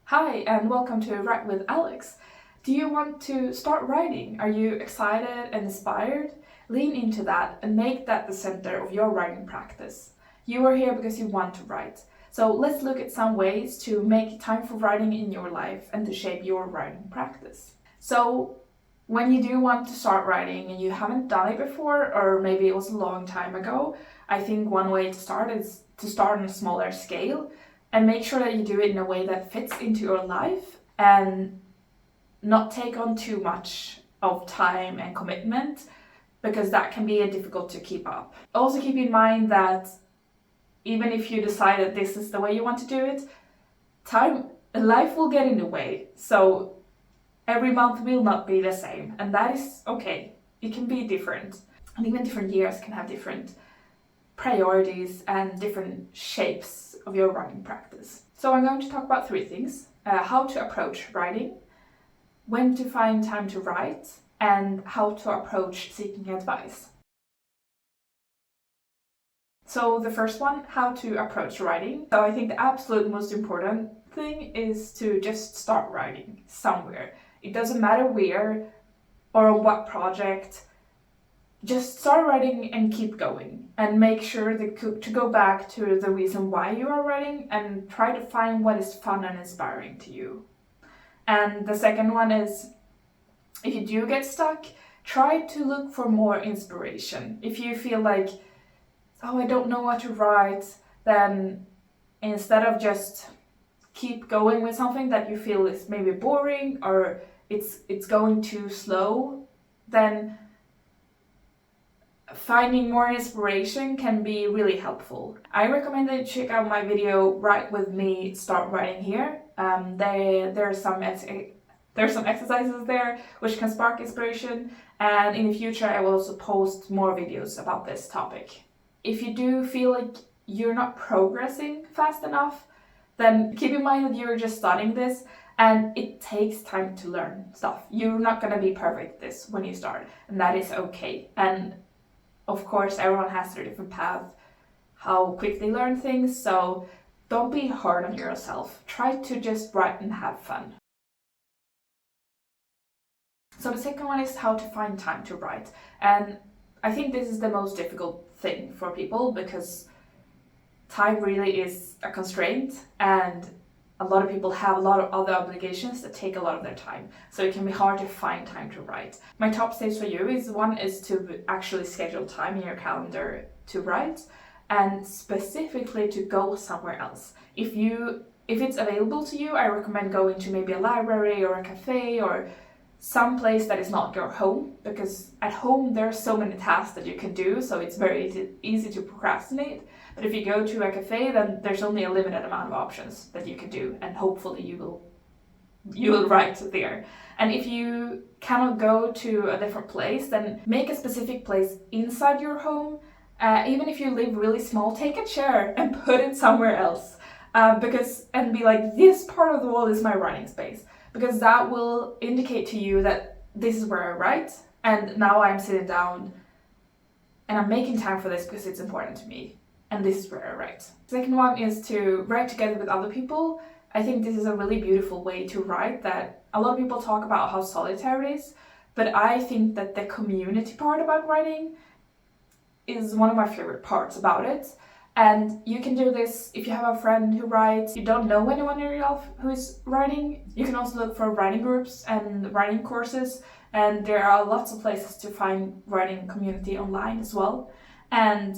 Hi, and welcome to Write with Alex. Do you want to start writing? Are you excited and inspired? Lean into that and make that the center of your writing practice. You are here because you want to write. So let's look at some ways to make time for writing in your life and to shape your writing practice. So, when you do want to start writing and you haven't done it before, or maybe it was a long time ago, I think one way to start is to start on a smaller scale and make sure that you do it in a way that fits into your life and not take on too much of time and commitment, because that can be difficult to keep up. Also keep in mind that even if you decide that this is the way you want to do it, life will get in the way. So every month will not be the same, and that is okay. It can be different, and even different years can have different priorities and different shapes of your writing practice. So I'm going to talk about three things: how to approach writing, when to find time to write, and how to approach seeking advice. So the first one, how to approach writing. So I think the absolute most important thing is to just start writing somewhere. It doesn't matter where or on what project. Just start writing and keep going, and make sure to go back to the reason why you are writing and try to find what is fun and inspiring to you. And the second one is, if you do get stuck, try to look for more inspiration. If you feel like, oh, I don't know what to write, then instead of just keep going with something that you feel is maybe boring or it's going too slow, then finding more inspiration can be really helpful. I recommend that you check out my video Write With Me, Start Writing Here. There's some exercises there which can spark inspiration, and in the future I will also post more videos about this topic. If you do feel like you're not progressing fast enough, then keep in mind that you're just starting this and it takes time to learn stuff. You're not going to be perfect at this when you start, and that is okay. And of course, everyone has their different path, how quick they learn things, so don't be hard on yourself. Try to just write and have fun. So the second one is how to find time to write. And I think this is the most difficult thing for people, because time really is a constraint, and a lot of people have a lot of other obligations that take a lot of their time, so it can be hard to find time to write. My top tips for you is to actually schedule time in your calendar to write, and specifically to go somewhere else. If it's available to you, I recommend going to maybe a library or a cafe or some place that is not your home, because at home there are so many tasks that you can do, so it's very easy to procrastinate. But if you go to a cafe, then there's only a limited amount of options that you can do, and hopefully you will write there. And if you cannot go to a different place, then make a specific place inside your home. Even if you live really small, take a chair and put it somewhere else, and be like, this part of the wall is my writing space, because that will indicate to you that this is where I write, and now I'm sitting down and I'm making time for this because it's important to me, and this is where I write. Second one is to write together with other people. I think this is a really beautiful way to write, that a lot of people talk about how solitary it is, but I think that the community part about writing is one of my favorite parts about it. And you can do this if you have a friend who writes, you don't know anyone in your life who is writing. You can also look for writing groups and writing courses, and there are lots of places to find writing community online as well. And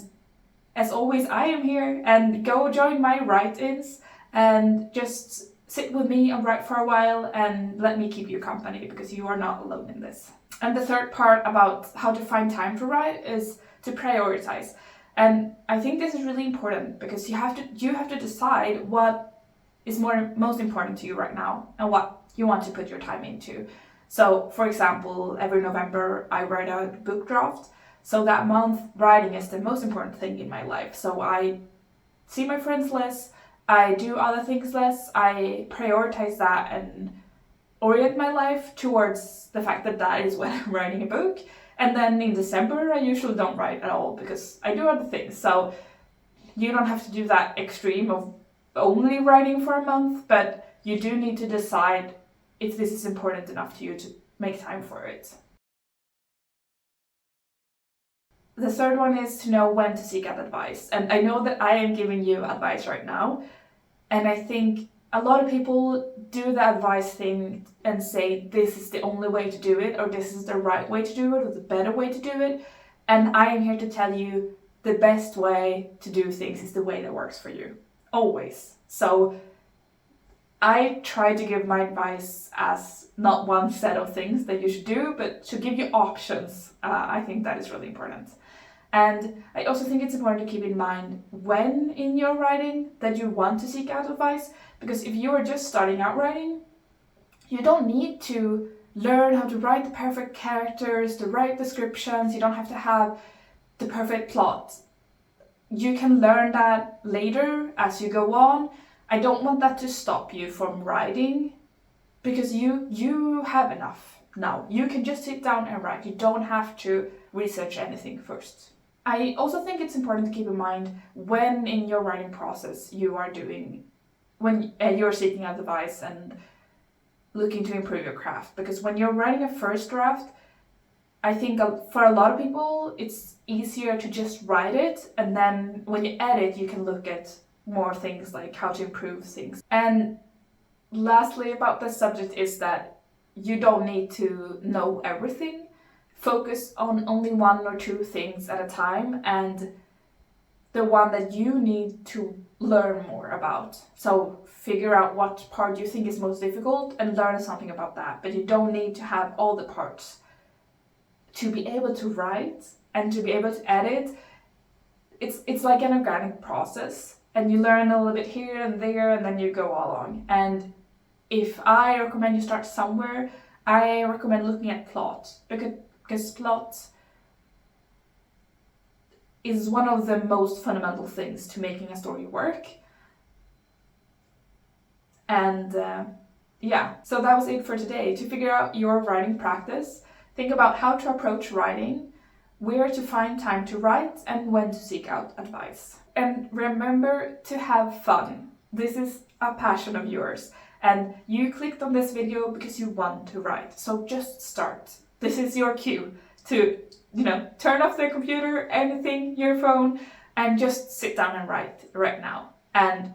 as always, I am here, and go join my write-ins and just sit with me and write for a while and let me keep you company, because you are not alone in this. And the third part about how to find time to write is to prioritize. And I think this is really important, because you have to decide what is most important to you right now and what you want to put your time into. So, for example, every November I write a book draft. So that month, writing is the most important thing in my life. So I see my friends less, I do other things less, I prioritize that and orient my life towards the fact that that is when I'm writing a book. And then in December, I usually don't write at all because I do other things. So you don't have to do that extreme of only writing for a month, but you do need to decide if this is important enough to you to make time for it. The third one is to know when to seek out advice. And I know that I am giving you advice right now, and I think a lot of people do the advice thing and say this is the only way to do it, or this is the right way to do it, or the better way to do it. And I am here to tell you the best way to do things is the way that works for you. Always. So I try to give my advice as not one set of things that you should do, but to give you options. I think that is really important. And I also think it's important to keep in mind when in your writing that you want to seek out advice, because if you are just starting out writing, you don't need to learn how to write the perfect characters, the right descriptions, you don't have to have the perfect plot. You can learn that later as you go on. I don't want that to stop you from writing, because you have enough now. You can just sit down and write. You don't have to research anything first. I also think it's important to keep in mind when in your writing process when you're seeking out advice and looking to improve your craft. Because when you're writing a first draft, I think for a lot of people, it's easier to just write it, and then when you edit, you can look at more things like how to improve things. And lastly about this subject is that you don't need to know everything. Focus on only one or two things at a time, and the one that you need to learn more about. So figure out what part you think is most difficult and learn something about that. But you don't need to have all the parts. To be able to write and to be able to edit, it's like an organic process, and you learn a little bit here and there, and then you go along. And if I recommend you start somewhere, I recommend looking at plot, because plot is one of the most fundamental things to making a story work. And so that was it for today. To figure out your writing practice, think about how to approach writing, where to find time to write, and when to seek out advice. And remember to have fun. This is a passion of yours, and you clicked on this video because you want to write. So just start. This is your cue to, turn off the computer, anything, your phone, and just sit down and write right now. And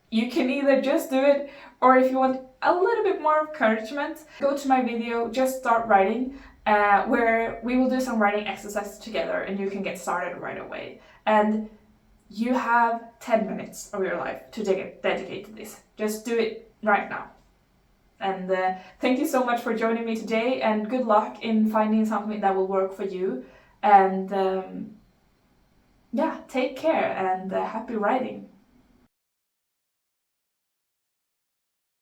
you can either just do it, or if you want a little bit more encouragement, go to my video, Just Start Writing, where we will do some writing exercises together and you can get started right away. And you have 10 minutes of your life to dedicate to this. Just do it right now. And thank you so much for joining me today, and good luck in finding something that will work for you. And take care, and happy writing.